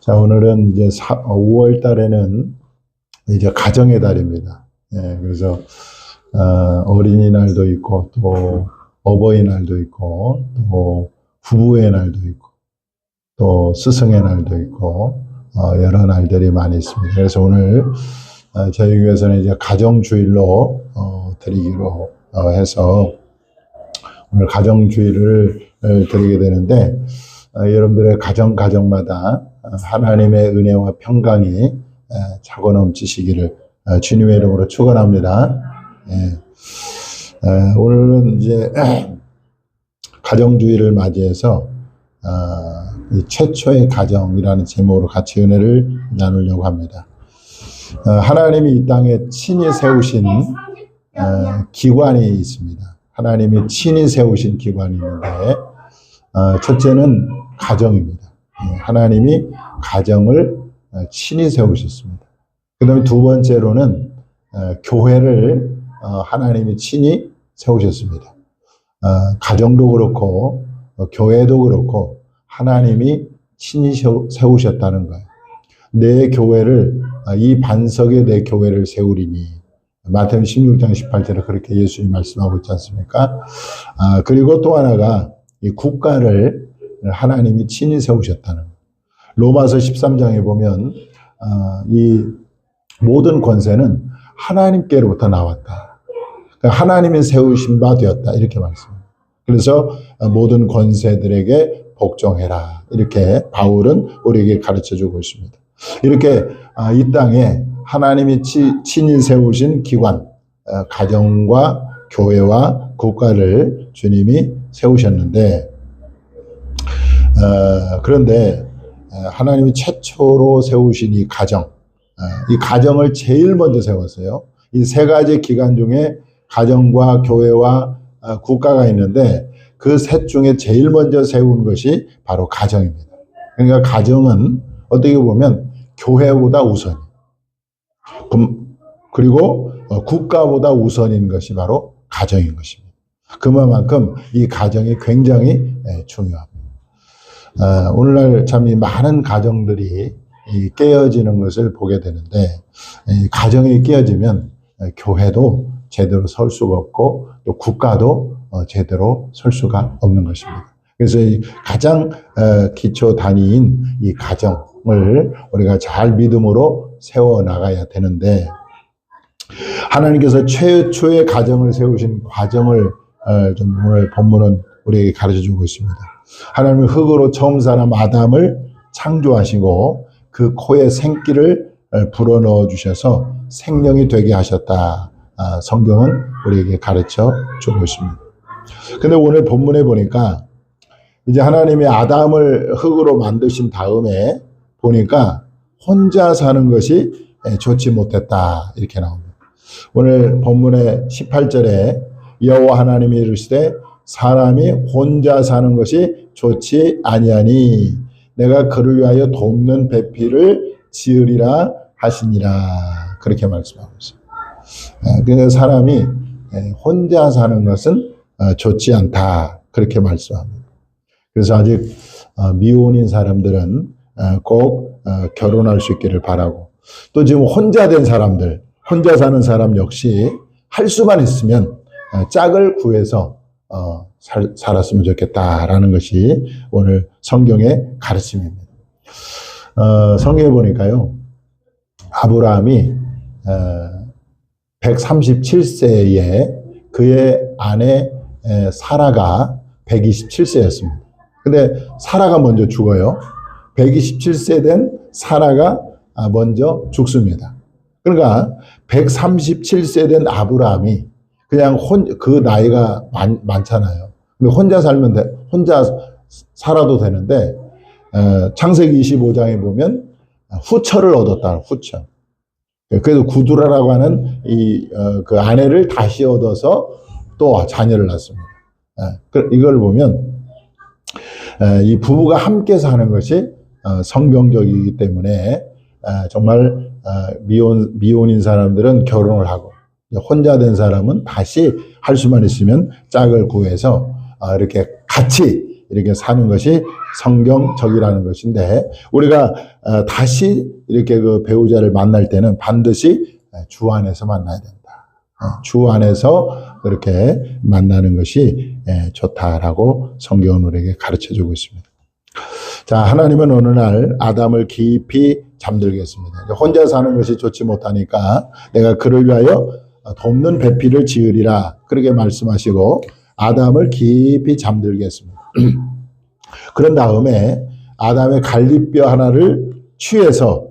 자, 오늘은 이제 5월 달에는 이제 가정의 달입니다. 그래서, 어린이날도 있고, 또 어버이날도 있고, 또 부부의 날도 있고, 또 스승의 날도 있고, 여러 날들이 많이 있습니다. 그래서 오늘, 저희 교회에서는 이제 가정주일로, 드리기로 해서, 오늘 가정주일을 드리게 되는데, 여러분들의 가정마다 하나님의 은혜와 평강이 차고 넘치시기를 주님의 이름으로 축원합니다. 오늘은 이제 가정주의를 맞이해서 이 최초의 가정이라는 제목으로 같이 은혜를 나누려고 합니다. 하나님이 이 땅에 친히 세우신 기관이 있습니다. 하나님이 친히 세우신 기관이 있는데 첫째는 가정입니다. 하나님이 가정을 친히 세우셨습니다. 그 다음에 두 번째로는 교회를 하나님이 친히 세우셨습니다. 가정도 그렇고 교회도 그렇고 하나님이 친히 세우셨다는 거예요. 내 교회를 이 반석에 내 교회를 세우리니 마태복음 16장 18절에 그렇게 예수님이 말씀하고 있지 않습니까? 그리고 또 하나가 이 국가를 하나님이 친히 세우셨다는 거예요. 로마서 13장에 보면 이 모든 권세는 하나님께로부터 나왔다. 그러니까 하나님이 세우신 바 되었다. 이렇게 말씀합니다. 그래서 모든 권세들에게 복종해라. 이렇게 바울은 우리에게 가르쳐주고 있습니다. 이렇게 이 땅에 하나님이 친히 세우신 기관, 가정과 교회와 국가를 주님이 세우셨는데 그런데 하나님이 최초로 세우신 이 가정, 이 가정을 제일 먼저 세웠어요. 이 세 가지 기관 중에 가정과 교회와 국가가 있는데 그 셋 중에 제일 먼저 세운 것이 바로 가정입니다. 그러니까 가정은 어떻게 보면 교회보다 우선, 그리고 국가보다 우선인 것이 바로 가정인 것입니다. 그만큼 이 가정이 굉장히 중요합니다. 오늘날 참 많은 가정들이 깨어지는 것을 보게 되는데 가정이 깨어지면 교회도 제대로 설 수가 없고 또 국가도 제대로 설 수가 없는 것입니다. 그래서 가장 기초 단위인 이 가정을 우리가 잘 믿음으로 세워나가야 되는데 하나님께서 최초의 가정을 세우신 과정을 좀 오늘 본문은 우리에게 가르쳐주고 있습니다. 하나님은 흙으로 처음 사람 아담을 창조하시고 그 코에 생기를 불어넣어 주셔서 생명이 되게 하셨다. 성경은 우리에게 가르쳐 주고 있습니다. 근데 오늘 본문에 보니까 이제 하나님이 아담을 흙으로 만드신 다음에 보니까 혼자 사는 것이 좋지 못했다. 이렇게 나옵니다. 오늘 본문의 18절에 여호와 하나님이 이르시되 사람이 혼자 사는 것이 좋지 아니하니 내가 그를 위하여 돕는 배필을 지으리라 하시니라. 그렇게 말씀하고 있습니다. 그래서 사람이 혼자 사는 것은 좋지 않다. 그렇게 말씀합니다. 그래서 아직 미혼인 사람들은 꼭 결혼할 수 있기를 바라고 또 지금 혼자 된 사람들, 혼자 사는 사람 역시 할 수만 있으면 짝을 구해서 살았으면 좋겠다라는 것이 오늘 성경의 가르침입니다. 성경에 보니까요, 아브라함이 137세에 그의 아내 사라가 127세였습니다. 근데 사라가 먼저 죽어요. 127세 된 사라가 먼저 죽습니다. 그러니까 137세 된 아브라함이 그냥 그 나이가 많잖아요. 근데 혼자 살면 혼자 살아도 되는데, 창세기 25장에 보면 후처를 얻었다. 후처. 그래서 구두라라고 하는 그 아내를 다시 얻어서 또 자녀를 낳습니다. 이걸 보면 이 부부가 함께 사는 것이 성경적이기 때문에 정말 미혼인 사람들은 결혼을 하고 혼자 된 사람은 다시 할 수만 있으면 짝을 구해서 이렇게 같이 이렇게 사는 것이 성경적이라는 것인데, 우리가 다시 이렇게 그 배우자를 만날 때는 반드시 주 안에서 만나야 된다. 주 안에서 그렇게 만나는 것이 좋다라고 성경은 우리에게 가르쳐주고 있습니다. 자, 하나님은 어느 날 아담을 깊이 잠들게 했습니다. 혼자 사는 것이 좋지 못하니까 내가 그를 위하여 돕는 배필을 지으리라, 그렇게 말씀하시고 아담을 깊이 잠들게 했습니다. 그런 다음에 아담의 갈비뼈 하나를 취해서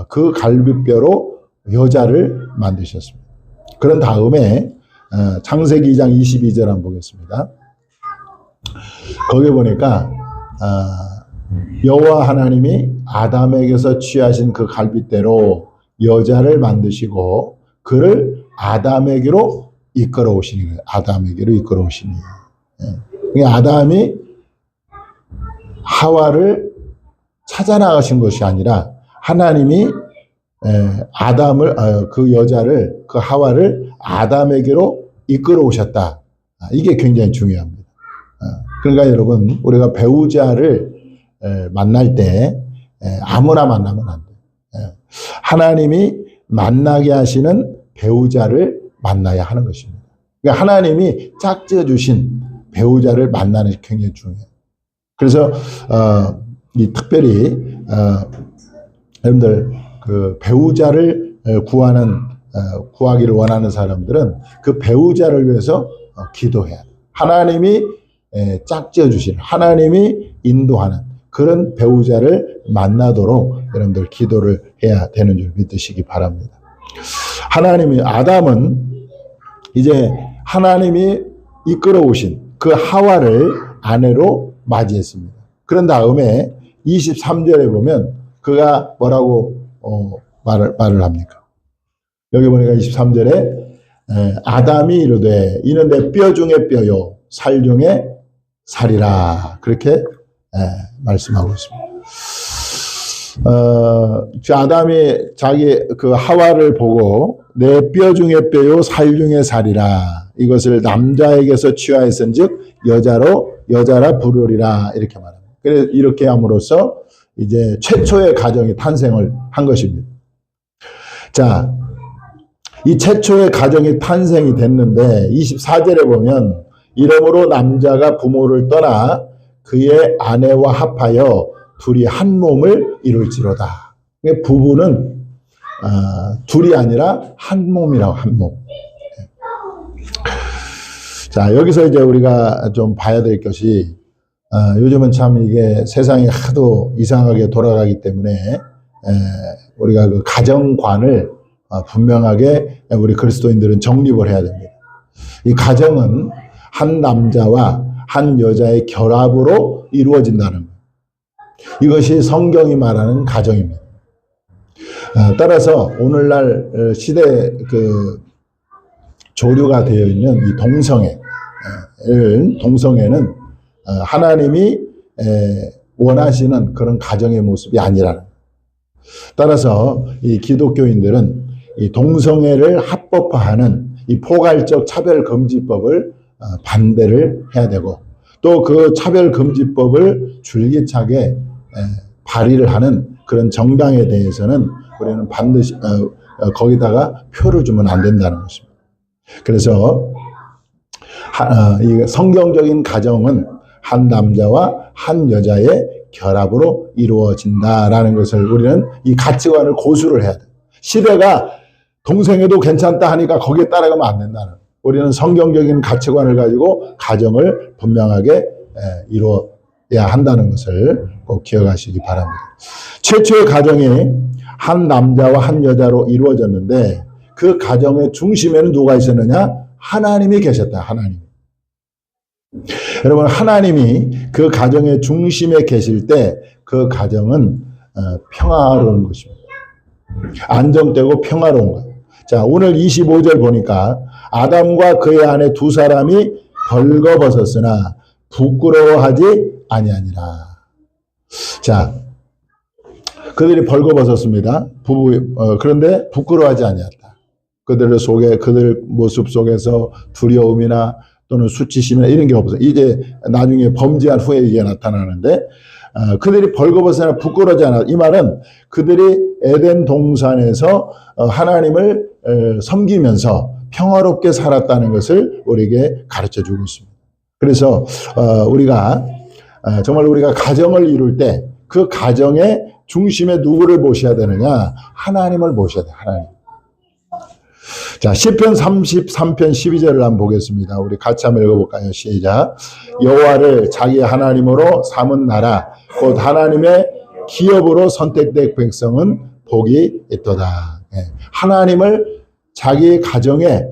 그 갈비뼈로 여자를 만드셨습니다. 그런 다음에 창세기 2장 22절 한번 보겠습니다. 거기 보니까 여호와 하나님이 아담에게서 취하신 그 갈빗대로 여자를 만드시고 그를 아담에게로 이끌어 오시니 거예요. 아담에게로 이끌어 오시니. 아담이 하와를 찾아 나가신 것이 아니라 하나님이 아담을 그 여자를, 그 하와를 아담에게로 이끌어 오셨다. 이게 굉장히 중요합니다. 그러니까 여러분, 우리가 배우자를 만날 때 아무나 만나면 안 돼요. 하나님이 만나게 하시는 배우자를 만나야 하는 것입니다. 그러니까 하나님이 짝지어 주신 배우자를 만나는 것이 굉장히 중요해요. 그래서 이 특별히 여러분들 그 배우자를 구하기를 원하는 사람들은 그 배우자를 위해서 기도해야 돼요. 하나님이 짝지어 주신, 하나님이 인도하는 그런 배우자를 만나도록 여러분들 기도를 해야 되는 줄 믿으시기 바랍니다. 하나님이, 아담은 이제 하나님이 이끌어 오신 그 하와를 아내로 맞이했습니다. 그런 다음에 23절에 보면 그가 뭐라고 말을 합니까? 여기 보니까 23절에 아담이 이르되 이는 내 뼈 중에 뼈요 살 중에 살이라, 그렇게 말씀하고 있습니다. 아담이 자기 그 하와를 보고 내 뼈 중에 뼈요 살 중에 살이라, 이것을 남자에게서 취하였은즉 여자라 부르리라, 이렇게 말합니다. 그래서 이렇게 함으로써 이제 최초의 가정이 탄생을 한 것입니다. 자, 이 최초의 가정이 탄생이 됐는데 24절에 보면 이러므로 남자가 부모를 떠나 그의 아내와 합하여 둘이 한 몸을 이룰지로다. 부부는 둘이 아니라 한 몸이라고, 한 몸. 자, 여기서 이제 우리가 좀 봐야 될 것이, 요즘은 참 이게 세상이 하도 이상하게 돌아가기 때문에 우리가 그 가정관을 분명하게 우리 그리스도인들은 정립을 해야 됩니다. 이 가정은 한 남자와 한 여자의 결합으로 이루어진다는 거예요. 이것이 성경이 말하는 가정입니다. 따라서 오늘날 시대 그 조류가 되어 있는 이 동성애는 하나님이 원하시는 그런 가정의 모습이 아니라는 거예요. 따라서 이 기독교인들은 이 동성애를 합법화하는 이 포괄적 차별금지법을 반대를 해야 되고, 또 그 차별금지법을 줄기차게 발의를 하는 그런 정당에 대해서는 우리는 반드시 거기다가 표를 주면 안 된다는 것입니다. 그래서 이 성경적인 가정은 한 남자와 한 여자의 결합으로 이루어진다라는 것을 우리는 이 가치관을 고수를 해야 돼요. 시대가 동성애도 괜찮다 하니까 거기에 따라가면 안 된다는 거예요. 우리는 성경적인 가치관을 가지고 가정을 분명하게 이루어야 한다는 것을 꼭 기억하시기 바랍니다. 최초의 가정이 한 남자와 한 여자로 이루어졌는데 그 가정의 중심에는 누가 있었느냐? 하나님이 계셨다. 하나님. 여러분, 하나님이 그 가정의 중심에 계실 때 그 가정은 평화로운 것입니다. 안정되고 평화로운 거예요. 자, 오늘 25절 보니까 아담과 그의 아내 두 사람이 벌거벗었으나 부끄러워하지 아니하니라. 자, 그들이 벌거벗었습니다. 그런데 부끄러워하지 아니했다. 그들 모습 속에서 두려움이나 또는 수치심이나 이런 게 없어요. 이제 나중에 범죄한 후에 이게 나타나는데 그들이 벌거벗으나 부끄러워하지 않아. 이 말은 그들이 에덴 동산에서 하나님을 섬기면서 평화롭게 살았다는 것을 우리에게 가르쳐주고 있습니다. 그래서 우리가 정말 우리가 가정을 이룰 때 그 가정의 중심에 누구를 모셔야 되느냐? 하나님을 모셔야 돼요. 하나님. 자, 시편 33편 12절을 한번 보겠습니다. 우리 같이 한번 읽어볼까요? 시작. 여호와를 자기 하나님으로 삼은 나라 곧 하나님의 기업으로 선택된 백성은 복이 있도다. 하나님을 자기 가정에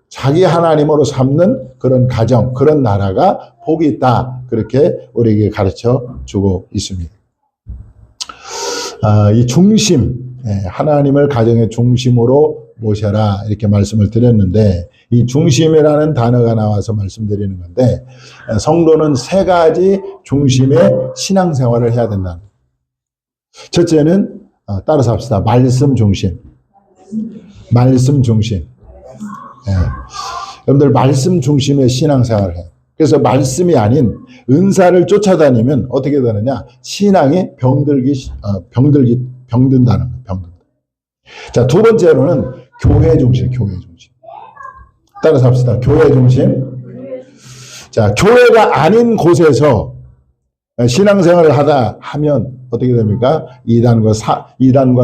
자기 하나님으로 삼는 그런 가정, 그런 나라가 복이 있다. 그렇게 우리에게 가르쳐 주고 있습니다. 이 중심, 하나님을 가정의 중심으로 모셔라 이렇게 말씀을 드렸는데 이 중심이라는 단어가 나와서 말씀드리는 건데 성도는 세 가지 중심의 신앙생활을 해야 된다. 첫째는 따라서 합시다. 말씀 중심. 말씀 중심. 여러분들 말씀 중심의 신앙생활을 해요. 그래서 말씀이 아닌 은사를 쫓아다니면 어떻게 되느냐? 신앙이 병든다는 거예요. 병든다. 자, 두 번째로는 교회 중심, 교회 중심. 따라서 합시다. 교회 중심. 자, 교회가 아닌 곳에서 신앙생활을 하다 하면 어떻게 됩니까? 이단과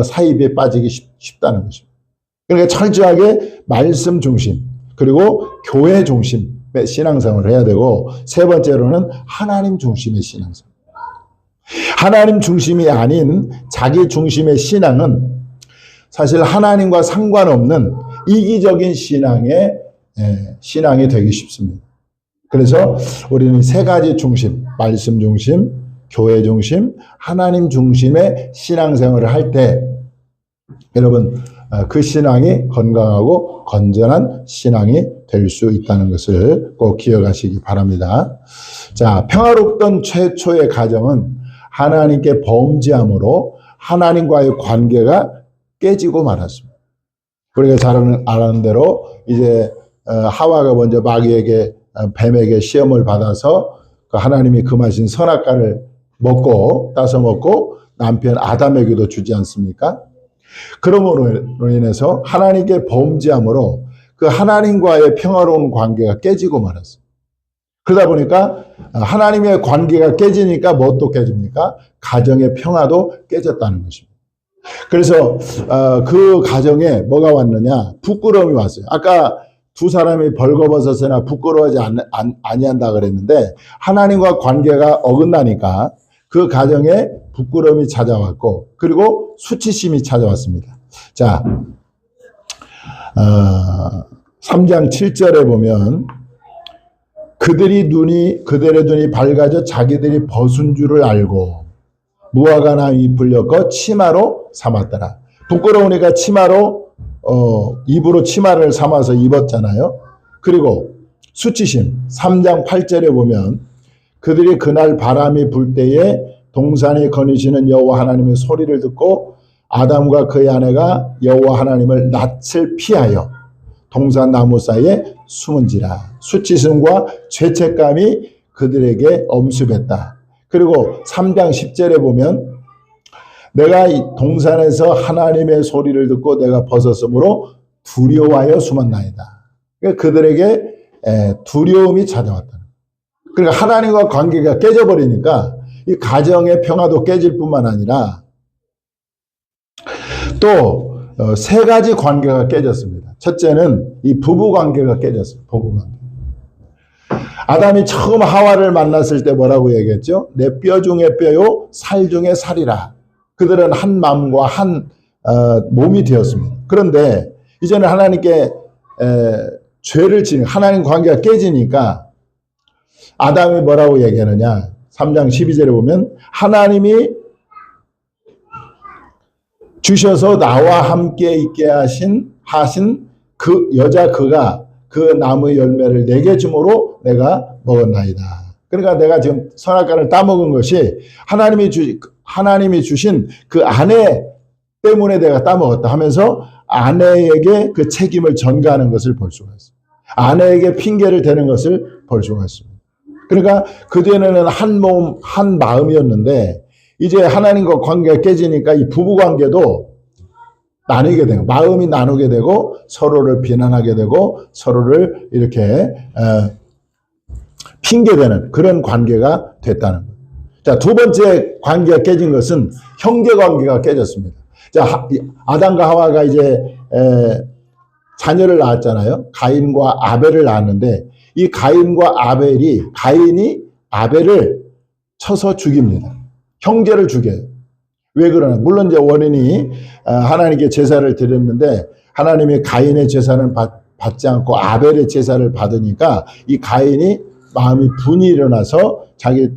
사입에 빠지기 쉽다는 것입니다. 그러니까 철저하게 말씀 중심, 그리고 교회 중심의 신앙생활을 해야 되고, 세 번째로는 하나님 중심의 신앙생활. 하나님 중심이 아닌 자기 중심의 신앙은 사실 하나님과 상관없는 이기적인 신앙이 되기 쉽습니다. 그래서 우리는 세 가지 중심, 말씀 중심, 교회 중심, 하나님 중심의 신앙생활을 할 때 여러분 그 신앙이 건강하고 건전한 신앙이 될 수 있다는 것을 꼭 기억하시기 바랍니다. 자, 평화롭던 최초의 가정은 하나님께 범죄함으로 하나님과의 관계가 깨지고 말았습니다. 우리가 잘 아는 대로 이제 하와가 먼저 마귀에게 뱀에게 시험을 받아서 그 하나님이 금하신 선악과를 따서 먹고 남편 아담에게도 주지 않습니까? 그러므로 인해서 하나님께 범죄함으로 그 하나님과의 평화로운 관계가 깨지고 말았어요. 그러다 보니까 하나님의 관계가 깨지니까 뭣도 깨집니까? 가정의 평화도 깨졌다는 것입니다. 그래서 그 가정에 뭐가 왔느냐? 부끄러움이 왔어요. 아까 두 사람이 벌거벗어서나 부끄러워하지 아니한다 그랬는데 하나님과 관계가 어긋나니까 그 가정에 부끄러움이 찾아왔고 그리고 수치심이 찾아왔습니다. 자, 3장 7절에 보면 그들의 눈이 밝아져 자기들이 벗은 줄을 알고 무화과 나무 잎을 엮어 치마로 삼았더라. 부끄러우니까 입으로 치마를 삼아서 입었잖아요. 그리고 수치심 3장 8절에 보면 그들이 그날 바람이 불 때에 동산에 거니시는 여호와 하나님의 소리를 듣고 아담과 그의 아내가 여호와 하나님을 낯을 피하여 동산 나무 사이에 숨은지라. 수치심과 죄책감이 그들에게 엄습했다. 그리고 3장 10절에 보면 내가 이 동산에서 하나님의 소리를 듣고 내가 벗었으므로 두려워하여 숨었나이다. 그러니까 그들에게 두려움이 찾아왔다. 그러니까 하나님과 관계가 깨져버리니까 이 가정의 평화도 깨질 뿐만 아니라 또 세 가지 관계가 깨졌습니다. 첫째는 이 부부 관계가 깨졌어요. 부부 관계. 아담이 처음 하와를 만났을 때 뭐라고 얘기했죠? 내 뼈 중에 뼈요 살 중에 살이라. 그들은 한 마음과 한 몸이 되었습니다. 그런데 이제는 하나님께 죄를 지는 하나님 관계가 깨지니까 아담이 뭐라고 얘기하느냐? 3장 12절에 보면 하나님이 주셔서 나와 함께 있게 하신 그 여자 그가 그 나무의 열매를 내게 주므로 내가 먹었나이다. 그러니까 내가 지금 선악과를 따먹은 것이 하나님이 주신 그 아내 때문에 내가 따먹었다 하면서 아내에게 그 책임을 전가하는 것을 볼 수가 있어요. 아내에게 핑계를 대는 것을 볼 수가 있습니다. 그러니까 그전에는 한 몸, 한 마음이었는데 이제 하나님과 관계가 깨지니까 이 부부 관계도 나뉘게 되고 마음이 나누게 되고 서로를 비난하게 되고 서로를 이렇게 핑계대는 그런 관계가 됐다는 거예요. 자, 두 번째 관계가 깨진 것은 형제 관계가 깨졌습니다. 자, 아담과 하와가 이제 자녀를 낳았잖아요. 가인과 아벨을 낳았는데 이 가인과 가인이 아벨을 쳐서 죽입니다. 형제를 죽여요. 왜 그러나? 물론 이제 원인이 하나님께 제사를 드렸는데 하나님이 가인의 제사는 받지 않고 아벨의 제사를 받으니까 이 가인이 마음이 분이 일어나서 자기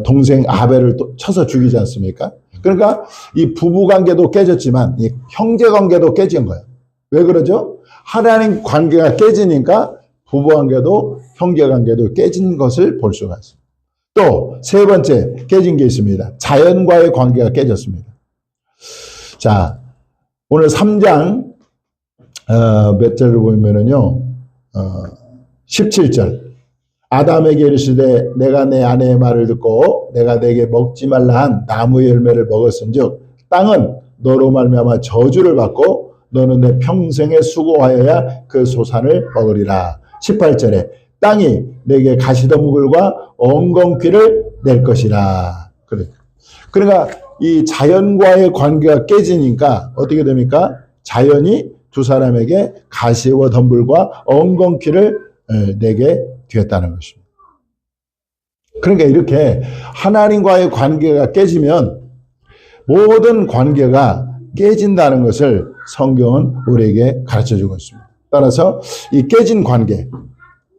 동생 아벨을 또 쳐서 죽이지 않습니까? 그러니까 이 부부 관계도 깨졌지만 이 형제 관계도 깨진 거예요. 왜 그러죠? 하나님 관계가 깨지니까 부부 관계도 형제 관계도 깨진 것을 볼 수가 있습니다. 또 세 번째 깨진 게 있습니다. 자연과의 관계가 깨졌습니다. 자, 오늘 3장 몇 절을 보면은요, 17절. 아담에게 이르시되 내가 내 아내의 말을 듣고 내가 내게 먹지 말라 한 나무의 열매를 먹었은즉 땅은 너로 말미암아 저주를 받고 너는 내 평생에 수고하여야 그 소산을 먹으리라. 18절에 땅이 내게 가시덤불과 엉겅퀴를 낼 것이라. 그러니까 이 자연과의 관계가 깨지니까 어떻게 됩니까? 자연이 두 사람에게 가시와 덤불과 엉겅퀴를 내게 되었다는 것입니다. 그러니까 이렇게 하나님과의 관계가 깨지면 모든 관계가 깨진다는 것을 성경은 우리에게 가르쳐주고 있습니다. 따라서 이 깨진 관계,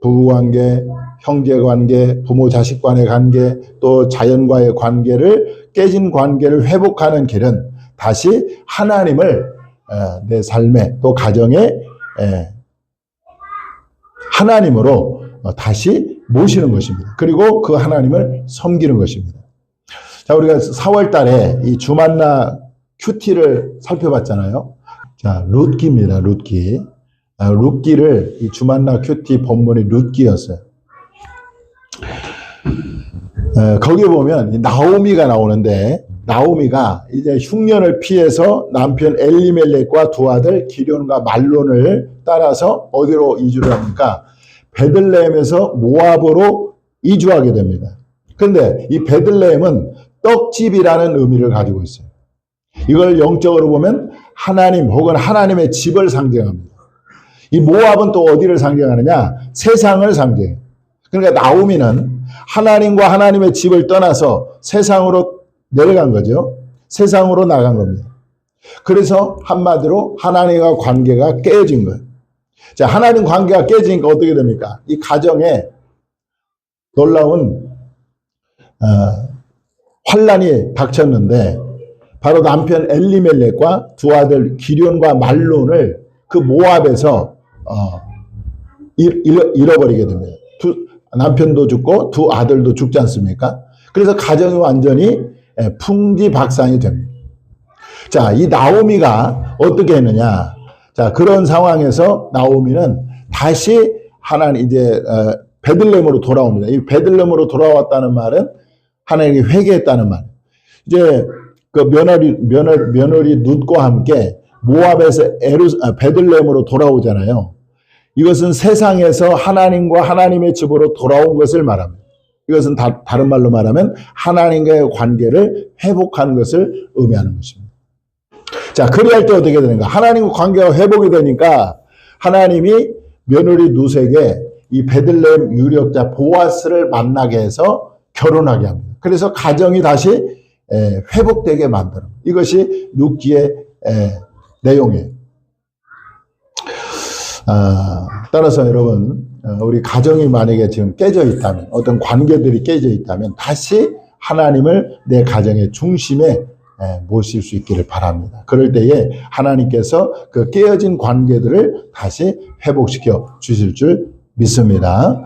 부부관계, 형제관계, 부모-자식 간의 관계, 또 자연과의 관계를 깨진 관계를 회복하는 길은 다시 하나님을 내 삶에 또 가정에 하나님으로 다시 모시는 것입니다. 그리고 그 하나님을 섬기는 것입니다. 자, 우리가 4월 달에 이 주만나 큐티를 살펴봤잖아요. 자, 룻기입니다. 룻기. 룻기를 이 주만나 큐티 본문이 룻기였어요. 거기에 보면 나오미가 나오는데 나오미가 이제 흉년을 피해서 남편 엘리멜렉과 두 아들 기럐과 말론을 따라서 어디로 이주를 합니까? 베들레헴에서 모압으로 이주하게 됩니다. 그런데 이 베들레헴은 떡집이라는 의미를 가지고 있어요. 이걸 영적으로 보면 하나님 혹은 하나님의 집을 상징합니다. 이 모압은 또 어디를 상징하느냐? 세상을 상징해요. 그러니까 나오미는 하나님과 하나님의 집을 떠나서 세상으로 내려간 거죠. 세상으로 나간 겁니다. 그래서 한마디로 하나님과 관계가 깨진 거예요. 자, 하나님 관계가 깨지니까 어떻게 됩니까? 이 가정에 놀라운 환란이 닥쳤는데 바로 남편 엘리멜렉과 두 아들 기럐과 말론을 그 모압에서 잃어버리게 됩니다. 남편도 죽고 두 아들도 죽지 않습니까? 그래서 가정이 완전히 풍지박산이 됩니다. 자, 이 나오미가 어떻게 했느냐? 자, 그런 상황에서 나오미는 다시 하나님 이제 베들레헴으로 돌아옵니다. 이 베들레헴으로 돌아왔다는 말은 하나님께 회개했다는 말. 이제 그 며느리 룻과 함께 모압에서 베들레헴으로 돌아오잖아요. 이것은 세상에서 하나님과 하나님의 집으로 돌아온 것을 말합니다. 이것은 다른 말로 말하면 하나님과의 관계를 회복하는 것을 의미하는 것입니다. 자, 그리할 때 어떻게 되는가? 하나님과 관계가 회복이 되니까 하나님이 며느리 룻에게 이 베들레헴 유력자 보아스를 만나게 해서 결혼하게 합니다. 그래서 가정이 다시 회복되게 만드는 이것이 룻기의 내용이에요. 따라서 여러분, 우리 가정이 만약에 지금 깨져 있다면, 어떤 관계들이 깨져 있다면 다시 하나님을 내 가정의 중심에 모실 수 있기를 바랍니다. 그럴 때에 하나님께서 그 깨어진 관계들을 다시 회복시켜 주실 줄 믿습니다.